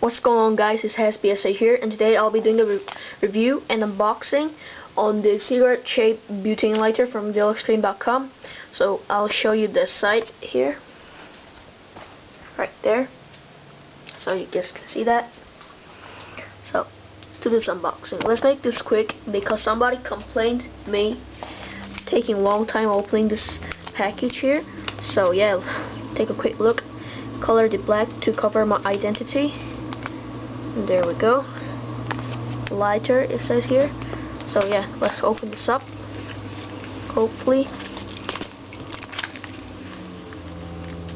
What's going on, guys? It's HasBSA here, and today I'll be doing a review and unboxing on the cigarette shaped butane lighter from Dealextreme.com. So I'll show you the site here, right there, so you guys can see that. So to this unboxing, let's make this quick because somebody complained me taking a long time opening this package here. So yeah, take a quick look. Colored it black to cover my identity. And there we go. Lighter, it says here. So yeah, let's open this up. Hopefully.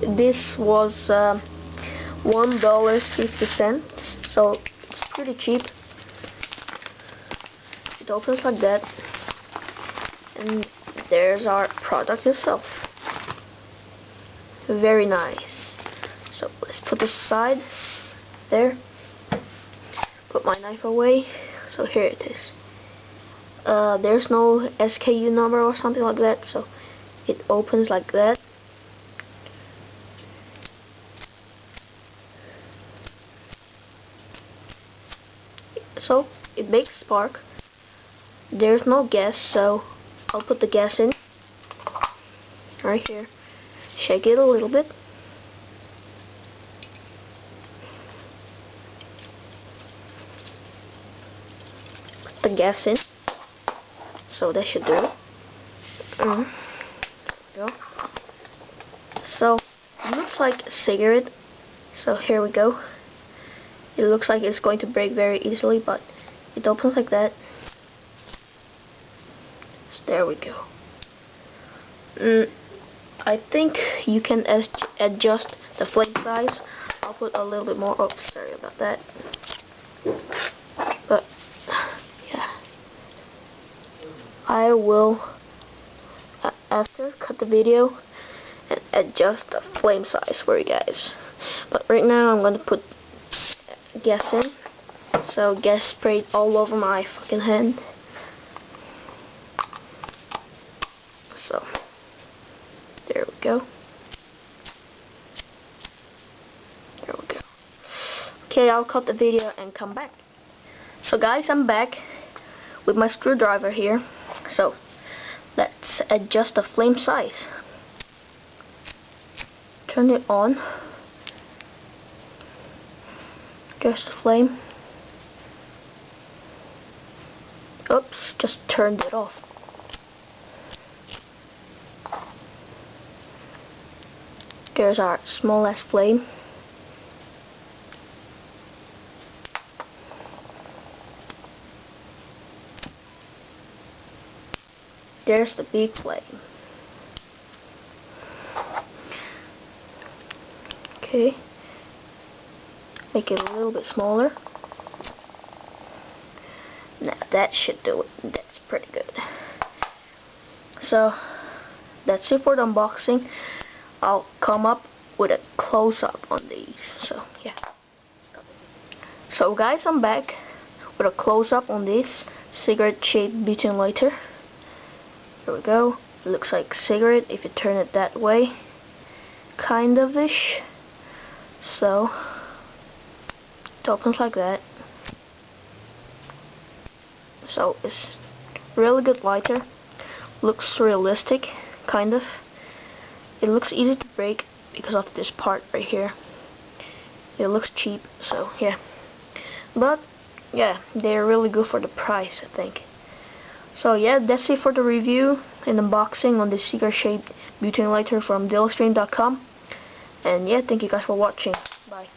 This was $1.50, so it's pretty cheap. It opens like that, and there's our product itself. Very nice. So let's put this aside. There. Put my knife away. So here it is. There's no SKU number or something like that, so it opens like that. So it makes spark. There's no gas, so I'll put the gas in right here. Shake it a little bit. Put the gas in. So that should do it. There we go. So it looks like a cigarette. So here we go. It looks like it's going to break very easily, but it opens like that. So there we go. I think you can adjust the flame size. I'll put a little bit more. Oh, sorry about that. But yeah, I will after cut the video and adjust the flame size for you guys. But right now I'm going to put gas in. So gas sprayed all over my fucking hand. So there we go. There we go. Okay, I'll cut the video and come back. So guys, I'm back with my screwdriver here. So let's adjust the flame size. Turn it on. Adjust the flame. Oops, just turned it off. There's our small ass flame. There's the big flame. Okay. Make it a little bit smaller. Now that should do it. That's pretty good. So that's it for the unboxing. I'll come up with a close-up on these. So yeah. So guys, I'm back with a close-up on this cigarette shaped butane lighter. Here we go. It looks like cigarette if you turn it that way, kind of ish. So it opens like that. So it's really good lighter. Looks realistic, kind of. It looks easy to break because of this part right here. It looks cheap, so yeah. But yeah, they're really good for the price, I think. So yeah, that's it for the review and unboxing on the cigarette shaped butane lighter from Dealextreme.com. And yeah, thank you guys for watching. Bye.